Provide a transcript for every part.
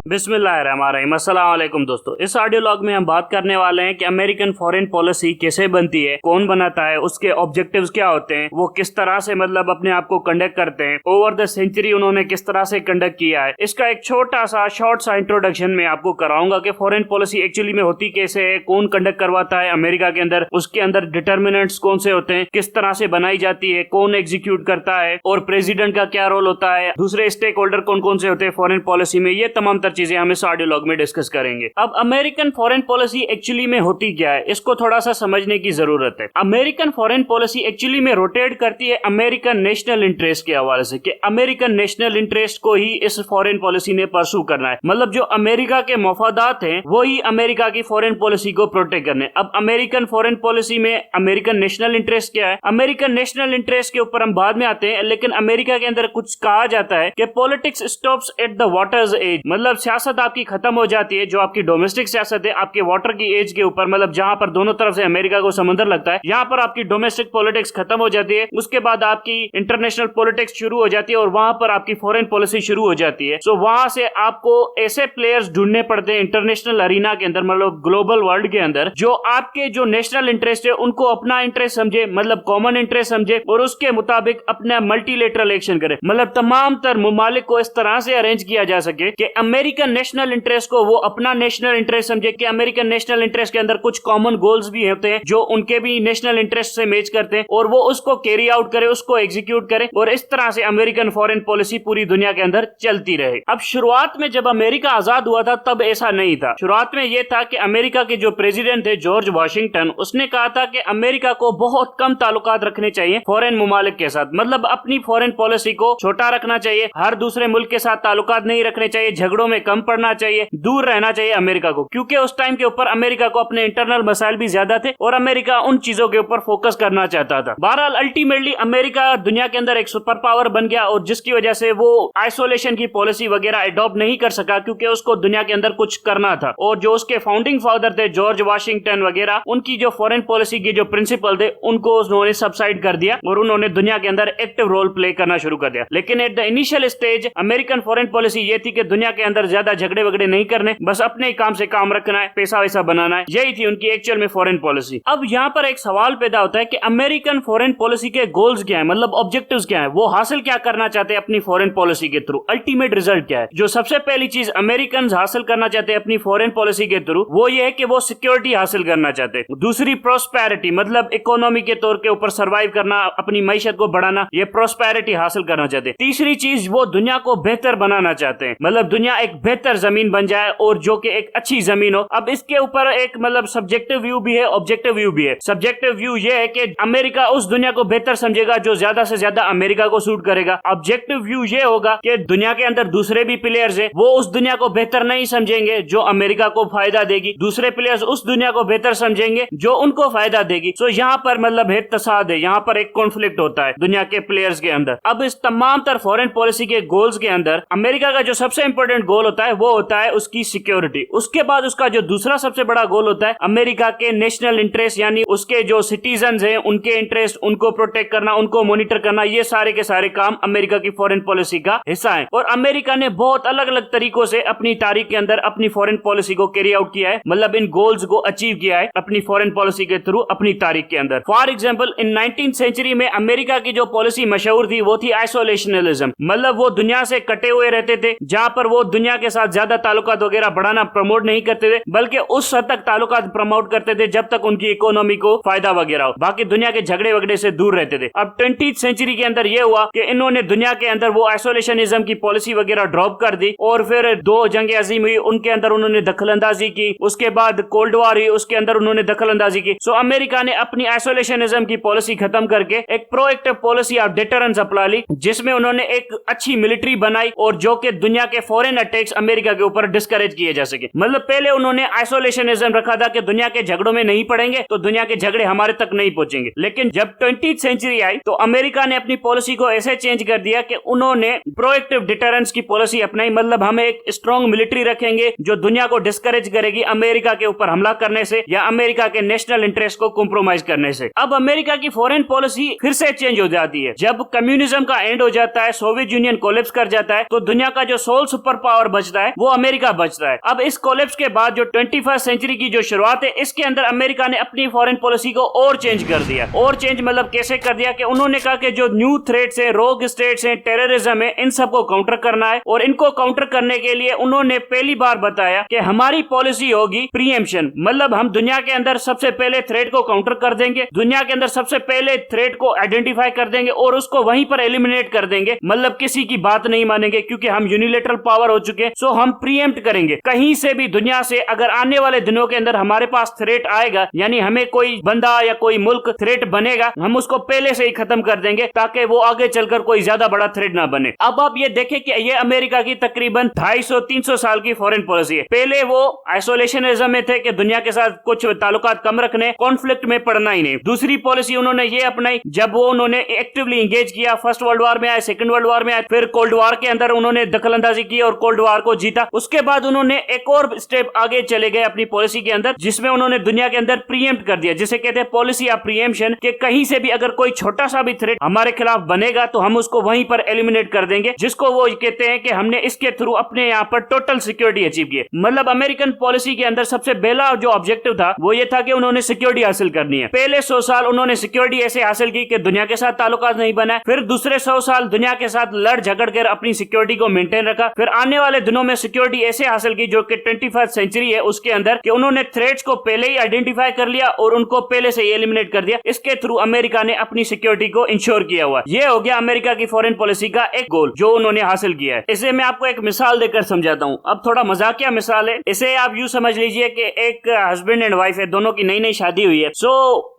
बिस्मिल्लाहिर्रहमानिर्रहीम। अस्सलाम वालेकुम दोस्तों, इस ऑडियो लॉग में हम बात करने वाले हैं कि अमेरिकन फॉरेन पॉलिसी कैसे बनती है, कौन बनाता है, उसके ऑब्जेक्टिव्स क्या होते हैं, वो किस तरह से मतलब अपने आप को कंडक्ट करते हैं, ओवर द सेंचुरी उन्होंने किस तरह से कंडक्ट किया है। इसका एक छोटा सा शॉर्ट सा इंट्रोडक्शन में आपको कराऊंगा कि फॉरेन पॉलिसी एक्चुअली में होती कैसे है, कौन कंडक्ट करवाता है अमेरिका के अंदर, उसके अंदर डिटर्मिनेंट्स कौन से होते हैं, किस तरह से बनाई जाती है, कौन एग्जीक्यूट करता है और प्रेसिडेंट का क्या रोल होता है, दूसरे स्टेक होल्डर कौन कौन से होते हैं फॉरेन पॉलिसी में। ये तमाम तर चीजें हम इस ऑडियो लॉग में डिस्कस करेंगे। अब अमेरिकन फॉरेन पॉलिसी एक्चुअली में होती क्या है, इसको थोड़ा सा समझने की जरूरत है। अमेरिकन फॉरेन पॉलिसी एक्चुअली में रोटेट करती है अमेरिकन नेशनल इंटरेस्ट के हवाले से कि अमेरिकन नेशनल इंटरेस्ट को ही इस फॉरेन पॉलिसी ने परसू करना है। मतलब जो अमेरिका के मफादात हैं वो ही अमेरिका की फॉरेन पॉलिसी को प्रोटेक्ट करने। अब अमेरिकन फॉरेन पॉलिसी में अमेरिकन नेशनल इंटरेस्ट क्या है, अमेरिकन नेशनल इंटरेस्ट के ऊपर हम बाद में आते हैं, लेकिन अमेरिका के अंदर कुछ कहा जाता है कि politics stops at the water's edge. मतलब सियासत आपकी खत्म हो जाती है, जो आपकी डोमेस्टिक सियासत है आपके वाटर की एज के ऊपर, मतलब जहां पर दोनों तरफ से अमेरिका को समंदर लगता है, यहाँ पर आपकी डोमेस्टिक पॉलिटिक्स खत्म हो जाती है। उसके बाद आपकी इंटरनेशनल पॉलिटिक्स शुरू हो जाती है और वहां पर आपकी फॉरेन पॉलिसी शुरू हो जाती है। सो वहां से आपको ऐसे प्लेयर्स ढूंढने पड़ते हैं इंटरनेशनल अरीना के अंदर, मतलब ग्लोबल वर्ल्ड के अंदर, जो आपके जो नेशनल इंटरेस्ट है उनको अपना इंटरेस्ट समझे, मतलब कॉमन इंटरेस्ट समझे और उसके मुताबिक अपना मल्टीलेटरल एक्शन करे। मतलब तमाम तर मुमालिक को इस तरह से अरेंज किया जा सके कि अमेरिकन नेशनल इंटरेस्ट को वो अपना नेशनल इंटरेस्ट समझे, कि अमेरिकन नेशनल इंटरेस्ट के अंदर कुछ कॉमन गोल्स भी होते हैं जो उनके भी नेशनल इंटरेस्ट से मैच करते हैं और वो उसको कैरी आउट करे, उसको एग्जीक्यूट करे और इस तरह से अमेरिकन फॉरेन पॉलिसी पूरी दुनिया के अंदर चलती रहे। अब शुरुआत में जब अमेरिका आजाद हुआ था तब ऐसा नहीं था। शुरुआत में यह था कि अमेरिका के जो प्रेसिडेंट थे जॉर्ज वाशिंगटन, उसने कहा था कि अमेरिका को बहुत कम ताल्लुकात रखने चाहिए फॉरेन मुमालिक के साथ, मतलब अपनी फॉरेन पॉलिसी को छोटा रखना चाहिए, हर दूसरे मुल्क के साथ ताल्लुकात नहीं रखने चाहिए, झगड़ों में कम पड़ना चाहिए, दूर रहना चाहिए अमेरिका को, क्योंकि उस टाइम के ऊपर अमेरिका को अपने इंटरनल मसाइल भी ज्यादा थे और अमेरिका उन चीजों के ऊपर फोकस करना चाहता था। बहरहाल अल्टीमेटली अमेरिका दुनिया के अंदर एक सुपर पावर बन गया और जिसकी वजह से वो आइसोलेशन की पॉलिसी वगैरह अडॉप्ट नहीं कर सका, क्योंकि उसको दुनिया के अंदर कुछ करना था। और जो उसके फाउंडिंग फादर थे जॉर्ज वाशिंगटन वगैरह, उनकी जो फॉरेन पॉलिसी के जो प्रिंसिपल थे उनको उन्होंने सबसाइड कर दिया और उन्होंने दुनिया के अंदर एक्टिव रोल प्ले करना शुरू कर दिया। लेकिन at the initial stage American foreign policy ये थी कि दुनिया के अंदर ज्यादा झगड़े वगड़े नहीं करने, बस अपने ही काम से काम रखना है, पैसा वैसा बनाना है, यही थी उनकी एक्चुअल में फॉरेन पॉलिसी। अब यहाँ पर एक सवाल पैदा होता है कि अमेरिकन फॉरेन पॉलिसी के गोल्स क्या है, मतलब ऑब्जेक्टिव्स क्या है, वो हासिल क्या करना चाहते हैं अपनी फॉरेन पॉलिसी के थ्रू, अल्टीमेट रिजल्ट क्या है। जो सबसे पहली चीज अमेरिकन हासिल करना चाहते हैं अपनी फॉरेन पॉलिसी के थ्रू वो ये है कि वो सिक्योरिटी हासिल करना चाहते हैं। दूसरी प्रोस्पेरिटी, मतलब इकोनॉमी के तौर के ऊपर सर्वाइव करना, अपनी मईशत को बढ़ाना, ये प्रोस्पेरिटी हासिल करना चाहते हैं। तीसरी चीज वो दुनिया को बेहतर बनाना चाहते हैं, मतलब दुनिया एक बेहतर जमीन बन जाए और जो कि एक अच्छी जमीन हो। अब इसके ऊपर एक मतलब सब्जेक्टिव व्यू भी है, ऑब्जेक्टिव व्यू भी है। सब्जेक्टिव व्यू ये है कि अमेरिका उस दुनिया को बेहतर समझेगा जो ज्यादा से ज्यादा अमेरिका को सूट करेगा। ऑब्जेक्टिव व्यू ये होगा कि दुनिया के अंदर दूसरे भी प्लेयर्स हैं, वो उस दुनिया को बेहतर नहीं समझेंगे जो अमेरिका को फायदा देगी, दूसरे प्लेयर्स उस दुनिया को बेहतर समझेंगे जो उनको फायदा देगी। सो यहाँ पर मतलब है तसाद है, यहाँ पर एक कॉन्फ्लिक्ट होता है दुनिया के प्लेयर्स के अंदर। अब इस तमाम तर फॉरेन पॉलिसी के गोल्स के अंदर अमेरिका का जो सबसे इंपॉर्टेंट गोल होता है वो होता है उसकी सिक्योरिटी। उसके बाद उसका जो दूसरा सबसे बड़ा गोल होता है अमेरिका के नेशनल इंटरेस्ट, यानी उसके जो सिटीजन हैं उनके इंटरेस्ट, उनको प्रोटेक्ट करना, उनको मॉनिटर करना, ये सारे के सारे काम अमेरिका की फॉरेन पॉलिसी का हिस्सा है। और अमेरिका ने बहुत अलग अलग तरीकों से अपनी तारीख के अंदर अपनी फॉरेन पॉलिसी को कैरी आउट किया है, मतलब इन गोल्स को अचीव किया है अपनी फॉरेन पॉलिसी के थ्रू अपनी तारीख के अंदर। For example in 19th century में अमेरिका की जो पॉलिसी मशहूर थी वो थी आइसोलेशनलिज्म, मतलब वो दुनिया से कटे हुए रहते थे, जहां पर वो दुनिया के साथ ज्यादा ताल्लुकात वगैरह बढ़ाना प्रमोट नहीं करते थे, बल्कि उस हद तक ताल्लुकात प्रमोट करते थे जब तक उनकी इकोनॉमी को फायदा वगैरह हो, बाकी दुनिया के झगड़े वगड़े से दूर रहते थे। अब 20th सेंचुरी के अंदर यह हुआ कि इन्होंने दुनिया के अंदर वो आइसोलेशनिज्म की पॉलिसी वगैरह ड्रॉप कर दी और फिर दो जंग अजीम हुई, उनके अंदर उन्होंने दखलंदाजी की, उसके बाद कोल्ड वॉर हुई, उसके अंदर उन्होंने दखलंदाजी की। सो अमेरिका ने अपनी आइसोलेशनिज्म की पॉलिसी खत्म करके एक प्रोएक्टिव पॉलिसी ऑफ डिटरेंस अपना ली, जिसमें उन्होंने एक अच्छी मिलिट्री बनाई और जो कि दुनिया के फॉरेन अटैक्स अमेरिका के ऊपर डिस्करेज किए जा सके। मतलब पहले उन्होंने आइसोलेशनिज्म रखा था कि दुनिया के झगड़ों में नहीं पड़ेंगे तो दुनिया के झगड़े हमारे तक नहीं पहुंचेंगे, लेकिन जब 20th सेंचुरी आई तो अमेरिका ने अपनी पॉलिसी को ऐसे चेंज कर दिया कि उन्होंने प्रोएक्टिव डिटरेंस की पॉलिसी अपनाई, मतलब हम एक स्ट्रॉन्ग मिलिट्री रखेंगे जो दुनिया को डिस्करेज करेगी अमेरिका के ऊपर हमला करने से या अमेरिका के नेशनल इंटरेस्ट को कॉम्प्रोमाइज करने से। अब अमेरिका की फॉरेन पॉलिसी फिर से चेंज हो जाती है। जब कम्युनिज्म का एंड हो जाता है, सोवियत यूनियन कोलैप्स कर जाता है, तो दुनिया का जो सोल सुपर पावर बचता है? वो अमेरिका बचता है। अब इस कोलैप्स के बाद जो 21st सेंचुरी की जो शुरुआत है, इसके अंदर अमेरिका ने अपनी फॉरेन पॉलिसी को और चेंज कर दिया। और चेंज मतलब कैसे कर दिया कि उन्होंने कहा कि जो न्यू थ्रेट्स है, रोग स्टेट्स है, टेररिज्म है, इन सबको काउंटर करना है। और इनको काउंटर करने के लिए उन्होंने पहली बार बताया कि हमारी पॉलिसी होगी प्रीएम्पशन, मतलब हम दुनिया के अंदर सबसे पहले थ्रेट को काउंटर कर देंगे, दुनिया के अंदर सबसे पहले थ्रेट को आइडेंटिफाई कर देंगे और उसको वहीं पर एलिमिनेट कर देंगे। मतलब किसी की बात नहीं मानेंगे क्योंकि हम यूनिलेटरल पावर हो चुके हैं। सो हम प्रीएम्प्ट करेंगे। कहीं से भी दुनिया से अगर आने वाले दिनों के अंदर हमारे पास थ्रेट आएगा, यानी हमें कोई बंदा या कोई मुल्क थ्रेट बनेगा, हम उसको पहले से ही खत्म कर देंगे ताकि वो आगे चलकर कोई ज्यादा बड़ा थ्रेट ना बने। अब आप ये देखें कि ये अमेरिका की तकरीबन 250-300 साल की फॉरेन पॉलिसी है। पहले वो आइसोलेशनिज्म में थे कि दुनिया के साथ कुछ ताल्लुकात कम रखने, कॉन्फ्लिक्ट में पड़ना ही नहीं। दूसरी पॉलिसी उन्होंने ये अपनाई जब वो उन्होंने एक्टिवली इंगेज किया, फर्स्ट वर्ल्ड वॉर में आए, सेकंड वर्ल्ड वॉर में आए, फिर कोल्ड वॉर के अंदर उन्होंने दखलंदाजी की और कोल्ड वॉर को जीता। उसके बाद उन्होंने एक और स्टेप आगे चले गए अपनी पॉलिसी के अंदर, जिसमें उन्होंने दुनिया के अंदर प्रीएम्प्ट कर दिया, जिसे कहते हैं पॉलिसी ऑफ प्रीएम्पशन, कि कहीं से भी अगर कोई छोटा सा भी थ्रेट हमारे खिलाफ बनेगा तो हम उसको वहीं पर एलिमिनेट कर देंगे, जिसको वो कहते हैं कि हमने इसके थ्रू अपने यहाँ पर टोटल सिक्योरिटी अचीव की। मतलब अमेरिकन पॉलिसी के अंदर सबसे पहला जो ऑब्जेक्टिव था वो ये था कि उन्होंने सिक्योरिटी हासिल करनी है। पहले 100 साल उन्होंने सिक्योरिटी ऐसे हासिल की कि दुनिया के साथ ताल्लुकात नहीं बनाए, फिर दूसरे 100 साल दुनिया के साथ लड़ झगड़ कर अपनी सिक्योरिटी को मेंटेन रखा, फिर आने वाले दिनों में सिक्योरिटी ऐसे हासिल की जो कि 21st सेंचुरी है उसके अंदर, कि उन्होंने थ्रेट्स को पहले ही आइडेंटिफाई कर लिया और उनको पहले से ही एलिमिनेट कर दिया। इसके थ्रू अमेरिका ने अपनी सिक्योरिटी को इंश्योर किया हुआ। ये हो गया अमेरिका की फॉरेन पॉलिसी का एक गोल जो उन्होंने हासिल किया है। इसे मैं आपको एक मिसाल देकर समझाता हूँ। अब थोड़ा मजाकिया मिसाल है, इसे आप यूं समझ लीजिए कि एक हस्बैंड एंड वाइफ है, दोनों की नई नई शादी हुई है। So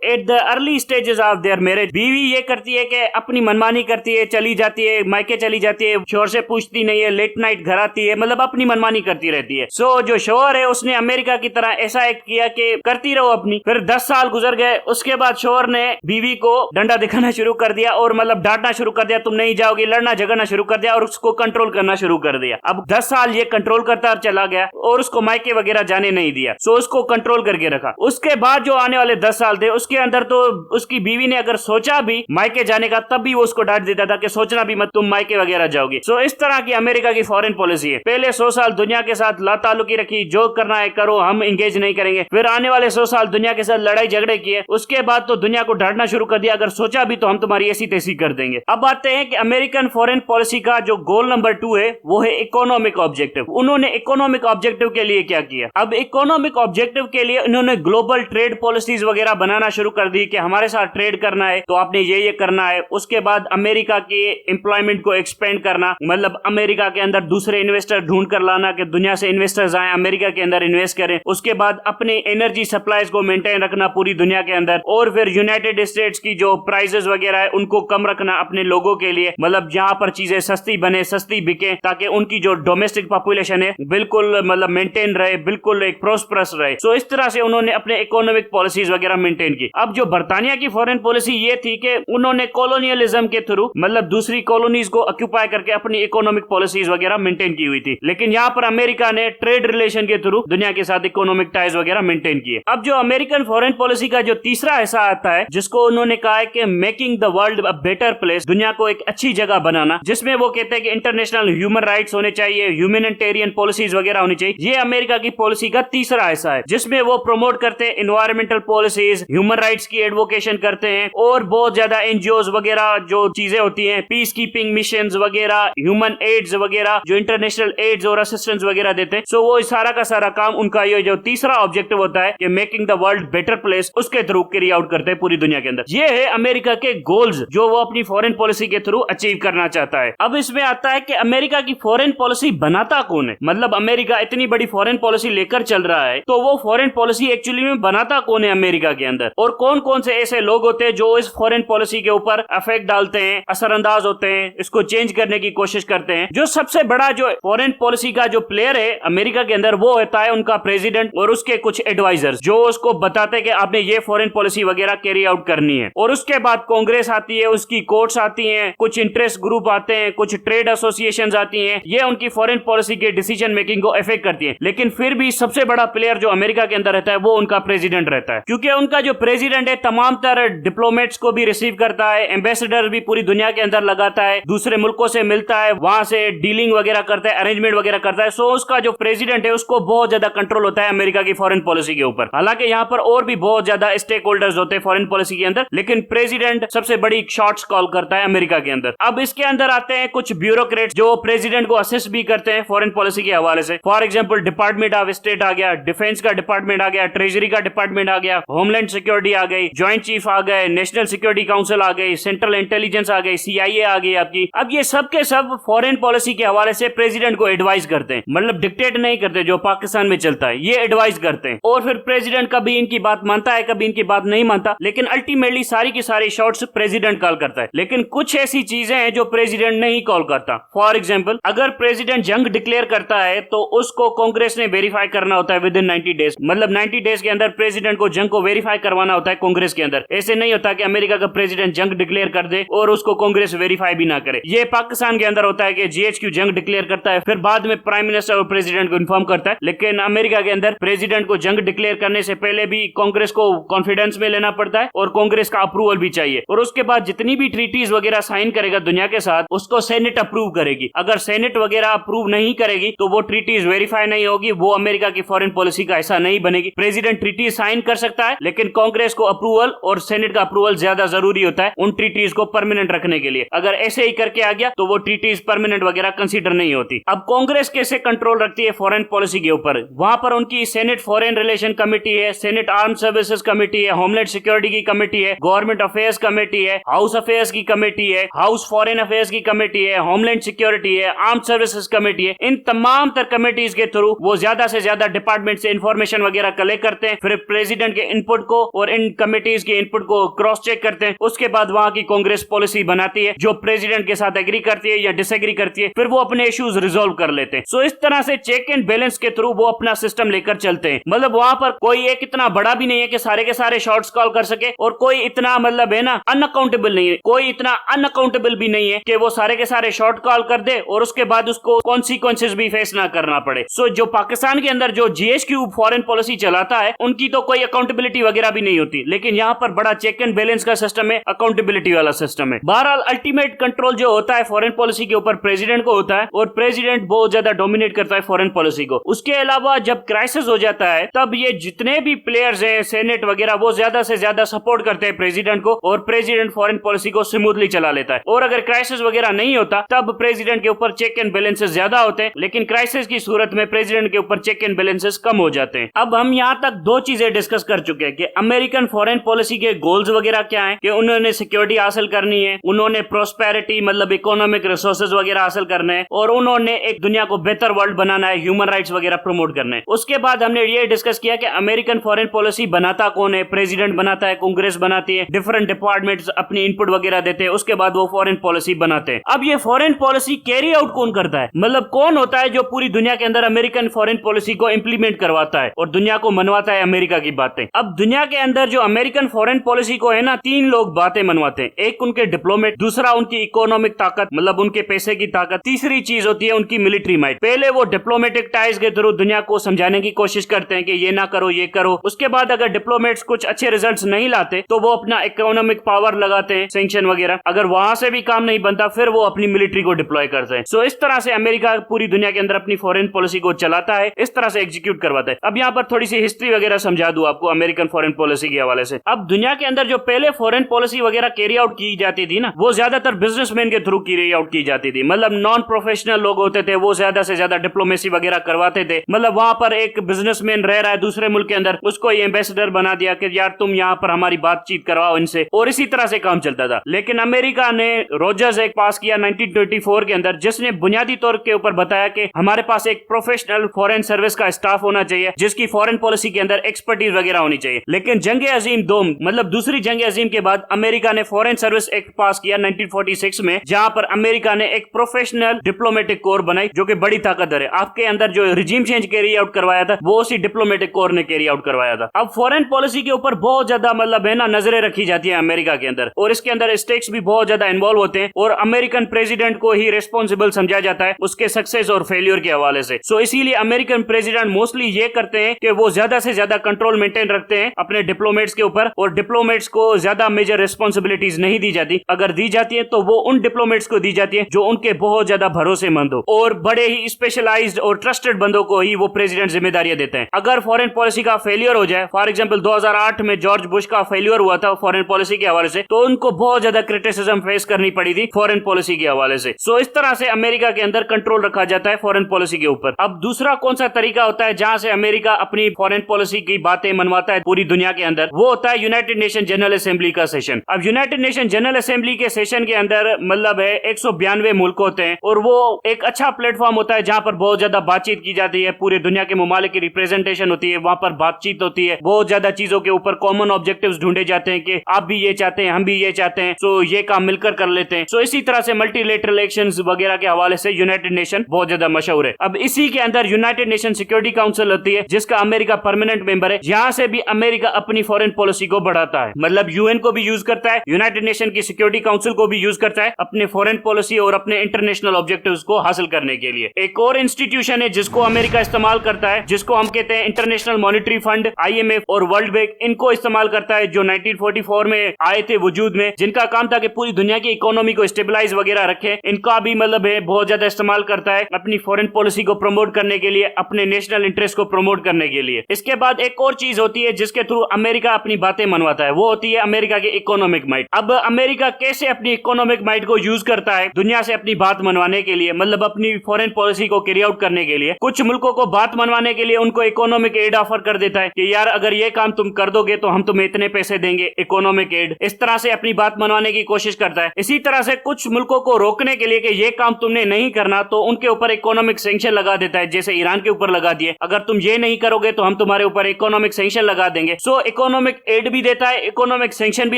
at the early stages of their marriage, बीवी ये करती है कि अपनी मनमानी करती है, चली जाती है, मायके चली जाती है, शोहर से पूछती नहीं है, लेट नाइट घर आती है, मतलब अपनी मनमानी करती रहती है। सो जो शोहर है उसने अमेरिका की तरह ऐसा एक्ट किया कि करती रहो अपनी। फिर 10 साल गुजर गए, उसके बाद शोहर ने बीवी को डंडा दिखाना शुरू कर दिया और मतलब डांटना शुरू कर दिया, तुम नहीं जाओगी, लड़ना झगड़ना शुरू कर दिया और उसको कंट्रोल करना शुरू कर दिया। अब 10 साल ये कंट्रोल करता चला गया और उसको मायके वगैरह जाने नहीं दिया। सो उसको कंट्रोल करके रखा। उसके बाद जो आने वाले 10 साल थे उसके अंदर तो उसकी बीवी ने अगर सोचा भी मायके जाने का, तब भी वो उसको डांट देता था कि सोचना भी मत, तुम मायके वगैरह जाओगी। सो इस तरह की अमेरिका की फॉरेन पॉलिसी है। पहले 100 साल दुनिया के साथ लाताल्लुकी रखी, जो करना है करो, हम इंगेज नहीं करेंगे। फिर आने वाले 100 साल दुनिया के साथ लड़ाई झगड़े किए, उसके बाद तो दुनिया को डांटना शुरू कर दिया, अगर सोचा भी तो हम तुम्हारी ऐसी तैसी कर देंगे। अब आते हैं कि अमेरिकन फॉरेन पॉलिसी का जो गोल नंबर 2 है वो है इकोनॉमिक ऑब्जेक्टिव। उन्होंने इकोनॉमिक ऑब्जेक्टिव के लिए क्या किया? अब इकोनॉमिक ऑब्जेक्टिव के लिए उन्होंने ग्लोबल ट्रेड पॉलिसीज वगैरह बनाना शुरू कर दी कि हमारे साथ ट्रेड करना है तो आपने ये करना है। उसके बाद अमेरिका के एम्प्लॉयमेंट को एक्सपेंड करना, मतलब अमेरिका के अंदर दूसरे इन्वेस्टर ढूंढ कर लाना कि दुनिया से इन्वेस्टर्स आए, अमेरिका के अंदर इन्वेस्ट करें। उसके बाद अपने एनर्जी सप्लाईज को मेंटेन रखना पूरी दुनिया के अंदर, और फिर यूनाइटेड स्टेट्स की जो प्राइसेस वगैरह है उनको कम रखना अपने लोगों के लिए, मतलब जहां पर चीजें सस्ती बने, सस्ती बिके, ताकि उनकी जो डोमेस्टिक पॉपुलेशन है बिल्कुल मतलब मेंटेन रहे, बिल्कुल एक प्रोस्परस रहे। सो इस तरह से उन्होंने अपने इकोनॉमिक पॉलिसीज वगैरह मेंटेन की। अब जो बर्तानिया की फॉरेन पॉलिसी ये थी कि उन्होंने कॉलोनियलिज्म के थ्रू मतलब दूसरी कॉलोनीज को ऑक्यूपाई करके अपनी इकोनॉमिक पॉलिसीज वगैरह मेंटेन की हुई थी। लेकिन यहाँ पर अमेरिका ने ट्रेड रिलेशन के थ्रू दुनिया के साथ इकोनॉमिक टाइज वगैरह मेंटेन किए। अब जो अमेरिकन फॉरेन पॉलिसी का जो तीसरा हिस्सा आता है, जिसको उन्होंने कहा है कि making the world a better place, दुनिया को एक अच्छी जगह बनाना, जिसमें वो कहते हैं कि इंटरनेशनल ह्यूमन राइट्स होने चाहिए, ह्यूमैनिटेरियन पॉलिसीज वगैरह होनी चाहिए। ये अमेरिका की पॉलिसी का तीसरा हिस्सा है, जिसमें वो प्रमोट करते हैं एनवायरमेंटल पॉलिसीज, ह्यूमन राइट्स की एडवोकेशन करते हैं, और बहुत ज्यादा एनजीओ वगैरह जो चीजें होती हैं, पीस कीपिंग मिशन वगैरह, ह्यूमन एड्स वगैरह, जो इंटरनेशनल एड्स और असिस्टेंस वगैरह देते हैं। सो वो सारा का सारा काम उनका ये जो तीसरा ऑब्जेक्टिव होता है कि making the world better place, उसके थ्रू कैरी आउट करते हैं पूरी दुनिया के अंदर। ये है अमेरिका के गोल्स जो वो अपनी फॉरेन पॉलिसी के थ्रू अचीव करना चाहता है। अब इसमें आता है कि अमेरिका की फॉरेन पॉलिसी बनाता कौन है, मतलब अमेरिका इतनी बड़ी फॉरेन पॉलिसी लेकर चल रहा है तो वो फॉरेन पॉलिसी एक्चुअली में बनाता कौन है अमेरिका के अंदर, और कौन कौन से ऐसे लोग होते हैं जो इस फॉरेन पॉलिसी के ऊपर इफेक्ट डालते हैं, असरअंदाज होते हैं, इसको चेंज करने की कोशिश करते हैं। जो सबसे बड़ा जो फॉरेन पॉलिसी का जो प्लेयर है अमेरिका के अंदर वो होता है उनका प्रेसिडेंट और उसके कुछ एडवाइजर्स, जो उसको बताते हैं कि आपने ये फॉरेन पॉलिसी वगैरह कैरी आउट करनी है। और उसके बाद कांग्रेस आती है, उसकी कोर्ट्स आती हैं, कुछ इंटरेस्ट ग्रुप आते हैं, कुछ ट्रेड एसोसिएशंस आती हैं, ये उनकी फॉरेन पॉलिसी के डिसीजन मेकिंग को इफेक्ट करती है। लेकिन फिर भी सबसे बड़ा प्लेयर जो अमेरिका के अंदर रहता है वो उनका प्रेसिडेंट रहता है, क्योंकि उनका जो प्रेसिडेंट है तमाम तरह डिप्लोमेट्स को भी रिसीव करता है, एम्बेसडर भी पूरी दुनिया के अंदर लगाता है, दूसरे मुल्कों से मिलता है, वहां से डीलिंग वगैरह करता है, अरेंजमेंट वगैरह करता है। सो उसका जो प्रेसिडेंट है उसको बहुत ज्यादा कंट्रोल होता है अमेरिका की फॉरेन पॉलिसी के ऊपर। हालांकि यहाँ पर और भी बहुत ज्यादा स्टेक होल्डर्स होते हैं फॉरेन पॉलिसी के अंदर, लेकिन प्रेसिडेंट सबसे बड़ी शॉट्स कॉल करता है अमेरिका के अंदर। अब इसके अंदर आते हैं कुछ ब्यूरोक्रेट्स जो प्रेसिडेंट को असिस्ट भी करते हैं फॉरेन पॉलिसी के हवाले से। For example department of state आ गया, डिफेंस का डिपार्टमेंट आ गया, ट्रेजरी का डिपार्टमेंट आ गया, होमलैंड सिक्योरिटी आ गई, ज्वाइंट चीफ आ गए, नेशनल सिक्योरिटी काउंसिल आ गई, सेंट्रल इंटेलिजेंस आ गई, CIA आ गई आपकी। अब ये सब के सब फॉरेन पॉलिसी के हवाले से प्रेसिडेंट को एडवाइस करते हैं, मतलब डिक्टेट नहीं करते जो पाकिस्तान में चलता है, ये एडवाइस करते हैं। और फिर प्रेसिडेंट कभी इनकी बात मानता है, कभी इनकी बात नहीं मानता, लेकिन अल्टीमेटली सारी की सारी शॉट्स प्रेसिडेंट कॉल करता है। लेकिन कुछ ऐसी चीजें हैं जो प्रेसिडेंट नहीं कॉल करता। फॉर एग्जाम्पल अगर प्रेसिडेंट जंग डिक्लेयर करता है तो उसको कांग्रेस ने वेरीफाई करना होता है विद इन 90 डेज, मतलब 90 डेज के अंदर प्रेसिडेंट को जंग को वेरीफाई करवाना होता है कांग्रेस के अंदर। ऐसे नहीं होता कि अमेरिका का प्रेसिडेंट जंग डिक्लेयर कर दे और उसको कांग्रेस वेरीफाई भी ना करे। ये पाकिस्तान के अंदर होता है कि GHQ जंग डिक्लेयर करता है, फिर बाद में प्राइम मिनिस्टर और प्रेसिडेंट को इन्फॉर्म करता है। लेकिन अमेरिका के अंदर प्रेसिडेंट को जंग डिक्लेयर करने से पहले भी कांग्रेस को कॉन्फिडेंस में लेना पड़ता है और कांग्रेस का अप्रूवल भी चाहिए। और उसके बाद जितनी भी ट्रीटीज वगैरह साइन करेगा दुनिया के साथ उसको सेनेट अप्रूव करेगी। अगर सेनेट वगैरह अप्रूव नहीं करेगी तो वो ट्रीटीज वेरीफाई नहीं होगी, वो अमेरिका की फॉरेन पॉलिसी का ऐसा नहीं बनेगी। प्रेसिडेंट ट्रीटी साइन कर सकता है लेकिन कांग्रेस को अप्रूवल और सेनेट का अप्रूवल ज्यादा जरूरी होता है उन ट्रीटीज को परमानेंट रखने के लिए। अगर ऐसे ही करके आ गया तो वो ट्रीटीज परमानेंट वगैरह कंसीडर नहीं होती। अब कांग्रेस कैसे कंट्रोल रखती है फॉरेन पॉलिसी के ऊपर? वहां पर उनकी सेनेट फॉरेन रिलेशन कमेटी है, सेनेट आर्म सर्विसेज कमेटी है, होमलैंड सिक्योरिटी की कमेटी है, गवर्नमेंट अफेयर्स कमेटी है, हाउस अफेयर्स की कमेटी है, हाउस फॉरेन अफेयर्स की कमेटी है, होमलैंड सिक्योरिटी है, आर्म सर्विसेज कमेटी है। इन तमाम तर कमेटीज के थ्रू वो ज्यादा से ज्यादा डिपार्टमेंट से इंफॉर्मेशन वगैरह कलेक्ट करते हैं, फिर प्रेसिडेंट के इनपुट को और इन कमेटीज के इनपुट को क्रॉस चेक करते हैं। उसके बाद वहां की कांग्रेस पॉलिसी बनाती है जो प्रेसिडेंट के साथ एग्री करती है या डिसएग्री करती है, फिर वो अपने इश्यूज रिजोल्व कर लेते हैं। सो इस तरह से चेक एंड बैलेंस के थ्रू वो अपना सिस्टम लेकर चलते हैं। मतलब वहां पर कोई एक इतना बड़ा भी नहीं है कि सारे के सारे शॉर्ट्स कॉल कर सके और कोई इतना मतलब है ना अनअकाउंटेबल नहीं है, कोई इतना अनअकाउंटेबल भी नहीं है कि वो सारे के सारे शॉर्ट कॉल कर दे और उसके बाद उसको कॉन्सिक्वेंसेस भी फेस ना करना पड़े। सो जो पाकिस्तान के अंदर जो GHQ फॉरेन पॉलिसी चलाता है उनकी तो कोई अकाउंटेबिलिटी वगैरह भी नहीं होती, लेकिन यहाँ पर बड़ा चेक एंड बैलेंस का सिस्टम है, अकाउंटेबिलिटी वाला सिस्टम है। बहरहाल अल्टीमेट कंट्रोल जो होता है फॉरेन पॉलिसी के ऊपर प्रेसिडेंट को होता है और प्रेसिडेंट बहुत ज्यादा डोमिनेट करता है फॉरेन पॉलिसी को। उसके अलावा जब क्राइसिस हो जाता है तब ये जितने भी प्लेयर्स हैं सेनेट वगैरह वो ज्यादा से ज्यादा सपोर्ट करते हैं प्रेसिडेंट को और प्रेसिडेंट फॉरेन पॉलिसी को स्मूथली चला लेता है। और अगर क्राइसिस वगैरह नहीं होता तब प्रेसिडेंट के ऊपर चेक एंड बैलेंसेस ज्यादा होते हैं, लेकिन क्राइसिस की सूरत में प्रेसिडेंट के ऊपर चेक एंड बैलेंसेस कम हो जाते हैं। अब हम यहाँ तक दो चीजें डिस्कस कर चुके हैं कि अमेरिकन फॉरेन पॉलिसी के गोल्स वगैरह क्या हैं, कि उन्होंने सिक्योरिटी हासिल करनी है, उन्होंने प्रोस्पेरिटी मतलब इकोनॉमिक रिसोर्सेज वगैरह हासिल करने हैं और उन्होंने एक दुनिया को बेहतर वर्ल्ड बनाना है, ह्यूमन राइट्स वगैरह प्रमोट करने हैं। उसके बाद हमने ये डिस्कस किया कि अमेरिकन फॉरेन पॉलिसी बनाता कौन है, प्रेसिडेंट बनाता है, कांग्रेस बनाती है, डिफरेंट डिपार्टमेंट्स अपनी इनपुट वगैरह देते हैं, उसके बाद वो फॉरेन पॉलिसी बनाते हैं। अब ये फॉरेन पॉलिसी कैरी आउट कौन करता है, मतलब कौन होता है जो पूरी दुनिया के अंदर अमेरिकन फॉरेन पॉलिसी को इंप्लीमेंट करवाता है और दुनिया को मनवाता है अमेरिका की बातें। अब दुनिया के अंदर जो अमेरिकन फॉरेन पॉलिसी को है ना, तीन लोग बातें मनवाते हैं। एक उनके डिप्लोमेट, दूसरा उनकी इकोनॉमिक ताकत मतलब उनके पैसे की ताकत, तीसरी चीज होती है उनकी मिलिट्री माइट। पहले वो डिप्लोमेटिक टाइज के थ्रू दुनिया को समझाने की कोशिश करते हैं कि ये ना करो ये करो। उसके बाद अगर डिप्लोमेट्स कुछ अच्छे रिजल्ट्स नहीं लाते तो वो अपना इकोनॉमिक पावर लगाते हैं, सैंक्शन वगैरह। अगर वहां से भी काम नहीं बनता फिर वो अपनी मिलिट्री को डिप्लॉय करते हैं। सो इस तरह से अमेरिका पूरी दुनिया के अंदर अपनी फॉरेन पॉलिसी को चलाता है, इस तरह से एग्जीक्यूट करवाता है। अब यहाँ पर थोड़ी सी हिस्ट्री वगैरह समझा दूं आपको अमेरिकन फॉरेन पॉलिसी के हवाले से। अब दुनिया के अंदर जो पहले फॉरेन पॉलिसी वगैरह कैरी आउट की जाती थी ना, वो ज्यादातर बिजनेसमैन के थ्रू कैरी आउट की जाती थी। मतलब नॉन प्रोफेशनल लोग होते थे, वो ज्यादा से ज्यादा डिप्लोमेसी वगैरह करवाते थे। मतलब वहां पर एक बिजनेसमैन रह रहा है दूसरे मुल्क के अंदर, उसको एम्बेसडर बना दिया कि यार तुम यहाँ पर हमारी बातचीत करवाओ इनसे, और इसी तरह से काम चलता था। लेकिन अमेरिका ने रोजर्स एक्ट पास किया 1924 के अंदर, जिसने बुनियादी तौर के ऊपर बताया कि हमारे पास एक प्रोफेशनल फॉरेन सर्विस का स्टाफ होना चाहिए जिसकी फॉरेन पॉलिसी के अंदर एक्सपर्टीज वगैरह होनी चाहिए। लेकिन जंग अजीम दो मतलब दूसरी जंग अजीम के बाद अमेरिका ने फॉरेन सर्विस एक्ट पास किया 1946 में, जहां पर अमेरिका ने एक प्रोफेशनल डिप्लोमेटिक कोर बनाई जो कि बड़ी ताकतवर है। आपके अंदर जो रिजीम चेंज कैरी आउट करवाया था वो उसी डिप्लोमेटिक कोर ने कैरी आउट करवाया था। अब फॉरेन पॉलिसी के ऊपर बहुत ज्यादा मतलब है ना नजरें रखी जाती है अमेरिका के अंदर, और इसके अंदर स्टेक्स भी बहुत ज्यादा इन्वॉल्व होते हैं और अमेरिकन प्रेसिडेंट को ही रिस्पॉन्सिबल समझा जाता है उसके सक्सेस और फेलियर के हवाले से। सो इसीलिए अमेरिकन प्रेसिडेंट मोस्टली ये करते हैं कि वो ज्यादा से ज्यादा कंट्रोल मेंटेन रखते हैं अपने डिप्लोमेट्स के ऊपर, और डिप्लोमेट्स को ज्यादा मेजर रिस्पॉन्सिबिलिटीज नहीं दी जाती। अगर दी जाती है तो वो उन डिप्लोमेट्स को दी जाती है जो उनके बहुत ज्यादा भरोसेमंद हो और बड़े ही स्पेशलाइज्ड और ट्रस्टेड बंदों को ही वो प्रेसिडेंट जिम्मेदारियां देते हैं। अगर फॉरेन पॉलिसी का फेलियर हो जाए, फॉर एग्जांपल 2008 में जॉर्ज बुश का फेलियर हुआ था फॉरेन पॉलिसी के हवाले से, तो उनको बहुत ज्यादा क्रिटिसिज्म फेस करनी पड़ी थी फॉरेन पॉलिसी के हवाले से। सो इस तरह से अमेरिका के अंदर कंट्रोल रखा जाता है फॉरेन पॉलिसी के ऊपर। अब दूसरा कौन सा तरीका होता है जहां से अमेरिका अपनी फॉरेन पॉलिसी की बातें मनवाता है पूरी दुनिया के अंदर, वो होता है यूनाइटेड नेशन जनरल असेंबली का सेशन। अब यूनाइटेड नेशन जनरल असेंबली के सेशन के अंदर मतलब है 192 मुल्क होते हैं और वो एक अच्छा प्लेटफॉर्म होता है जहां पर बहुत ज्यादा बातचीत की जाती है, पूरे दुनिया के ममालिक की रिप्रेजेंटेशन होती है, वहां पर बातचीत होती है, बहुत ज्यादा चीजों के ऊपर कॉमन ऑब्जेक्टिव्स ढूंढे जाते हैं कि आप भी ये चाहते हैं, हम भी ये चाहते हैं, सो ये काम मिलकर कर लेते हैं। सो इसी तरह से मल्टीलेटरल एक्शंस वगैरह के हवाले से यूनाइटेड नेशन बहुत ज्यादा मशहूर है। अब इसी के अंदर यूनाइटेड नेशन सिक्योरिटी काउंसिल होती है जिसका अमेरिका परमानेंट मेंबर है। यहां से भी अमेरिका अपनी फॉरेन पॉलिसी को बढ़ाता है, मतलब यूएन को भी यूज करता है, यूनाइटेड नेशन की सिक्योरिटी काउंसिल को भी यूज करता है अपने फॉरेन पॉलिसी और अपने इंटरनेशनल ऑब्जेक्टिव्स को हासिल करने के लिए। एक और इंस्टीट्यूशन है जिसको अमेरिका इस्तेमाल करता है, जिसको हम कहते हैं इंटरनेशनल मॉनिटरी फंड, IMF और वर्ल्ड बैंक, इनको इस्तेमाल करता है, जो 1944 में आए थे वजूद में, जिनका काम था कि पूरी दुनिया की इकोनॉमी को स्टेबलाइज वगैरह रखे। इनका भी मतलब है बहुत ज्यादा इस्तेमाल करता है अपनी फॉरेन पॉलिसी को प्रमोट करने के लिए, अपने नेशनल इंटरेस्ट को प्रमोट करने के लिए। इसके बाद एक और चीज होती है जिसके थ्रू अमेरिका अपनी बातें मनवाता है, वो होती है अमेरिका की इकोनॉमिक माइट। अब अमेरिका कैसे अपनी इकोनॉमिक माइट को यूज करता है दुनिया से अपनी बात मनवाने के लिए, मतलब अपनी फॉरेन पॉलिसी को कैरी आउट करने के लिए। कुछ मुल्कों को बात मनवाने के लिए उनको इकोनॉमिक एड ऑफर कर देता है कि यार अगर ये काम तुम कर दोगे तो हम तुम्हें इतने पैसे देंगे, इकोनॉमिक एड। इस तरह से अपनी बात मनवाने की कोशिश करता है। इसी तरह से कुछ मुल्कों को रोकने के लिए कि ये काम तुमने नहीं करना, तो उनके ऊपर इकोनॉमिक सैंक्शन लगा देता है, जैसे ईरान के ऊपर लगा दिए, अगर तुम ये नहीं करोगे तो हम तुम्हारे ऊपर इकोनॉमिक सैंक्शन लगा देंगे। सो इकोनॉमिक एड भी देता है, इकोनॉमिक सैंक्शन भी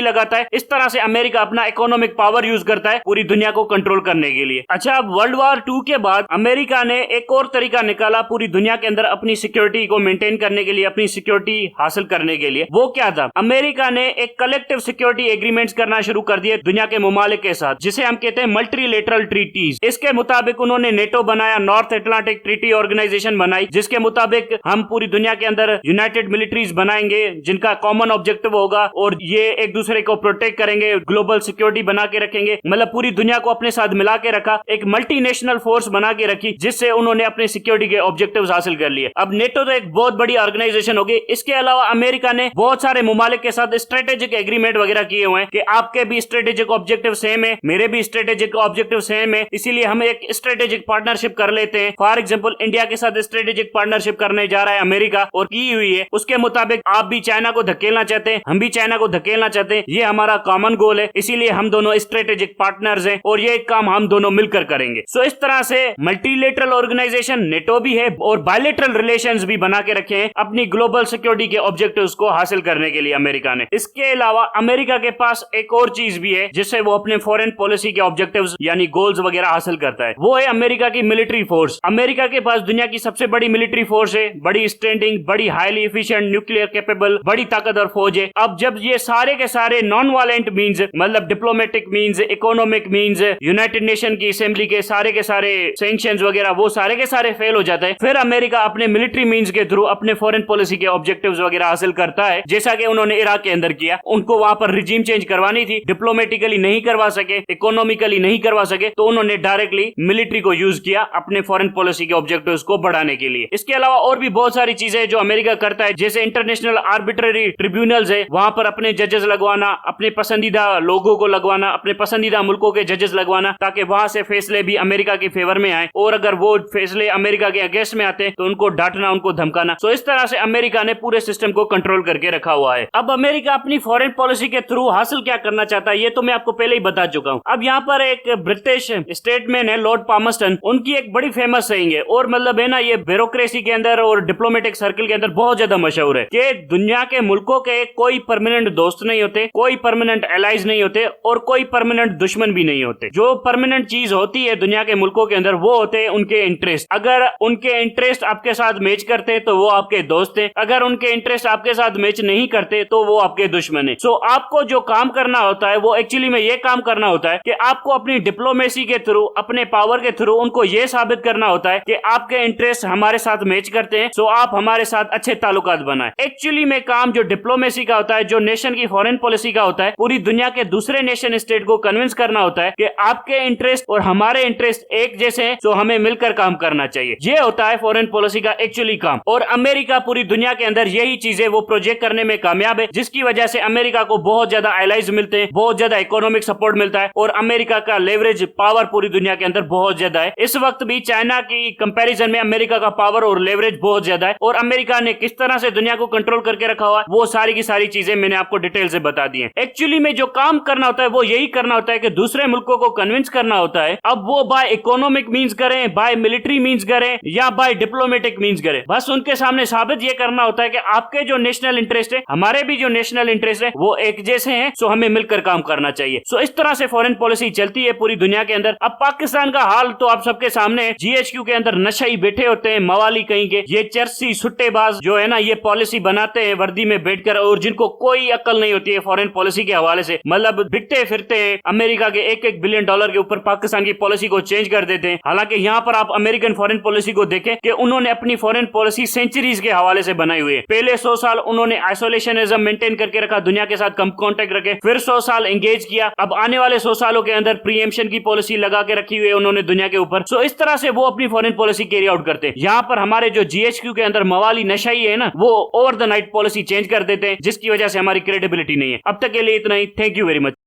लगाता है। इस तरह से अमेरिका अपना इकोनॉमिक पावर यूज करता है पूरी दुनिया को कंट्रोल करने के लिए। अच्छा, अब वर्ल्ड वॉर 2 के बाद अमेरिका ने एक और तरीका निकाला पूरी दुनिया के अंदर अपनी सिक्योरिटी को मेंटेन करने के लिए, अपनी सिक्योरिटी हासिल करने के लिए। वो क्या था? अमेरिका ने एक कलेक्टिव सिक्योरिटी एग्रीमेंट्स करना शुरू कर दिए दुनिया के ममालिक के साथ, जिसे हम कहते हैं मल्टीलेटरल ट्रीटीज। इसके मुताबिक उन्होंने नेटो बनाया, नॉर्थ अटलांटिक ट्रीटी ऑर्गेनाइजेशन बनाई, जिसके मुताबिक हम पूरी दुनिया के अंदर यूनाइटेड मिलिट्रीज बनाएंगे जिनका कॉमन ऑब्जेक्टिव होगा और ये एक दूसरे को प्रोटेक्ट करेंगे, ग्लोबल सिक्योरिटी बना के रखेंगे, मतलब पूरी दुनिया को अपने साथ मिला के रखा, एक मल्टीनेशनल फोर्स बना के रखी, जिससे उन्होंने अपने सिक्योरिटी के ऑब्जेक्टिव्स हासिल कर लिए। अब नेटो तो एक बहुत बड़ी ऑर्गेनाइजेशन होगी। इसके अलावा अमेरिका ने बहुत सारे ममालिक के साथ स्ट्रेटेजिक एग्रीमेंट वगैरह किए हुए हैं कि आपके भी स्ट्रेटेजिक ऑब्जेक्टिव सेम है, मेरे भी स्ट्रेटेजिक ऑब्जेक्टिव सेम है, इसीलिए हम एक स्ट्रेटेजिक पार्टनरशिप कर लेते हैं। फॉर एग्जांपल इंडिया के साथ स्ट्रेटेजिक पार्टनरशिप करने जा रहा है अमेरिका और की हुई है। उसके मुताबिक आप भी चाइना को धकेलना चाहते हैं, हम भी चाइना को धकेलना चाहते हैं, ये हमारा कॉमन गोल है, इसीलिए हम दोनों स्ट्रेटेजिक पार्टनर्स हैं और ये काम हम दोनों मिलकर करेंगे। सो इस तरह से मल्टीलेटरल ऑर्गेनाइजेशन नेटो भी है और बायलेटरल रिलेशंस भी बना के रखे हैं अपनी ग्लोबल सिक्योरिटी के ऑब्जेक्टिव्स को हासिल करने के लिए अमेरिका ने। इसके अलावा अमेरिका के पास एक और चीज भी है जिससे वो अपने फॉरेन पॉलिसी के ऑब्जेक्टिव्स यानी गोल्स वगैरह हासिल करता है, वो है अमेरिका की मिलिट्री फोर्स। अमेरिका के पास दुनिया की सबसे बड़ी मिलिट्री फोर्स है, बड़ी स्टैंडिंग, बड़ी हाईली एफिशिएंट, न्यूक्लियर कैपेबल, बड़ी ताकतवर फौज है। अब जब ये सारे के सारे नॉन वायलेंट मींस, मतलब diplomatic means, economic means, United nation की असेंबली के सारे सैंक्शंस वगैरह वो सारे के सारे फेल हो जाते हैं, फिर अमेरिका अपने मिलिट्री मींस के थ्रू अपने फॉरेन पॉलिसी के ऑब्जेक्टिव्स वगैरह हासिल करता है, जैसा कि उन्होंने इराक के अंदर किया। उनको वहां पर रिजीम चेंज करवानी थी, डिप्लोमेटिकली नहीं करवा सके, इकोनॉमिकली नहीं करवा सके, तो उन्होंने डायरेक्टली मिलिट्री को यूज किया अपने फॉरेन पॉलिसी के ऑब्जेक्टिव्स को बढ़ाने के लिए। इसके अलावा और भी बहुत सारी चीजें जो अमेरिका करता है, जैसे इंटरनेशनल आर्बिट्ररी ट्रिब्यूनल्स है, वहां पर अपने जजेस लगवाना, अपने पसंदीदा लोगों को लगवाना, अपने पसंदीदा मुल्कों के जजेस लगवाना, ताकि वहां से फैसले भी अमेरिका के फेवर में आए, और अगर वो फैसले अमेरिका के अगेंस्ट में आते हैं तो उनको डांटना, उनको धमकाना। सो इस तरह से अमेरिका ने पूरे सिस्टम को कंट्रोल करके रखा हुआ है। अब अमेरिका अपनी फॉरेन पॉलिसी के थ्रू हासिल क्या करना चाहता है ये तो मैं आपको पहले ही बता चुका हूं। अब यहाँ पर एक ब्रिटिश स्टेटमैन है लॉर्ड पामस्टन, उनकी एक बड़ी फेमस saying है, और मतलब है ना, ये ब्यूरोक्रेसी के अंदर और डिप्लोमेटिक सर्कल के अंदर बहुत ज्यादा मशहूर है कि दुनिया के मुल्कों के कोई परमानेंट दोस्त नहीं होते, कोई परमानेंट एलाइज नहीं होते और कोई परमानेंट दुश्मन भी नहीं होते। जो परमानेंट चीज होती है दुनिया के मुल्कों के अंदर वो होते हैं उनके इंटरेस्ट। अगर उनके इंटरेस्ट आपके साथ मैच करते तो वो आपके दोस्त हैं, अगर उनके इंटरेस्ट आपके साथ मैच नहीं करते तो वो आपके दुश्मन है। सो आपको जो काम करना होता है वो एक्चुअली में ये काम करना होता है कि आपको अपनी डिप्लोमेसी के थ्रू, अपने पावर के थ्रू उनको ये साबित करना होता है कि आपके इंटरेस्ट हमारे साथ मैच करते हैं, सो आप हमारे साथ अच्छे ताल्लुकात बनाएं। एक्चुअली में काम जो डिप्लोमेसी का होता है, जो नेशन की फॉरेन पॉलिसी का होता है, पूरी दुनिया के दूसरे नेशन स्टेट को कन्विंस करना होता है कि आपके इंटरेस्ट और हमारे इंटरेस्ट एक जैसे हैं, तो हमें मिलकर काम करना चाहिए। ये होता है फॉरेन पॉलिसी का एक्चुअली काम। और अमेरिका पूरी दुनिया के अंदर यही चीजें वो प्रोजेक्ट करने में कामयाब है, जिसकी वजह से अमेरिका को बहुत ज्यादा एलाइज मिलते हैं, बहुत ज्यादा इकोनॉमिक सपोर्ट मिलता है और अमेरिका का लेवरेज पावर पूरी दुनिया के अंदर बहुत ज्यादा है। इस वक्त भी चाइना की कंपैरिजन में अमेरिका का पावर और लेवरेज बहुत ज्यादा है और अमेरिका ने किस तरह से दुनिया को कंट्रोल करके रखा हुआ है वो सारी की सारी चीजें मैंने आपको डिटेल से बता दी है। एक्चुअली में जो काम करना होता है वो यही करना होता है कि दूसरे मुल्कों को कन्विंस करना होता है। अब वो बाय इकोनॉमिक मींस करें, बाय मिलिट्री मींस करें या बाय डिप्लोमेटिक मींस करें, बस उनके सामने साबित ये करना होता है कि आपके जो नेशनल इंटरेस्ट है, हमारे भी जो नेशनल इंटरेस्ट है, वो एक जैसे हैं, सो हमें मिलकर काम करना चाहिए। सो इस तरह से फॉरेन पॉलिसी चलती है पूरी दुनिया के अंदर। अब पाकिस्तान का हाल तो आप सबके सामने है। जीएचक्यू के अंदर नशाई बैठे होते हैं, मवाली कहीं के, ये चर्सी सुट्टेबाज जो है ना, ये पॉलिसी बनाते हैं वर्दी में बैठकर और जिनको कोई अक्ल नहीं होती है फॉरेन पॉलिसी के हवाले से, मतलब बिकते फिरते हैं अमेरिका के $1-1 बिलियन के ऊपर पाकिस्तान की पॉलिसी को चेंज कर देते हैं। हालांकि यहाँ पर आप अमेरिकन फॉरेन पॉलिसी को देखें कि उन्होंने अपनी फॉरेन पॉलिसी सेंचुरीज के हवाले से बनाई हुई है। पहले 100 साल उन्होंने आइसोलेशनिज्म मेंटेन करके रखा, दुनिया के साथ कम कांटेक्ट रखे, फिर 100 साल एंगेज किया, अब आने वाले 100 सालों के अंदर प्रीएम्पशन की पॉलिसी लगा के रखी हुई है उन्होंने दुनिया के ऊपर। सो इस तरह से वो अपनी फॉरेन पॉलिसी कैरी आउट करते हैं। यहाँ पर हमारे जो जीएचक्यू के अंदर मवाली नशाई है ना, वो over the night policy change कर देते हैं, जिसकी वजह से हमारी क्रेडिबिलिटी नहीं है। अब तक के लिए इतना ही। Thank you very much.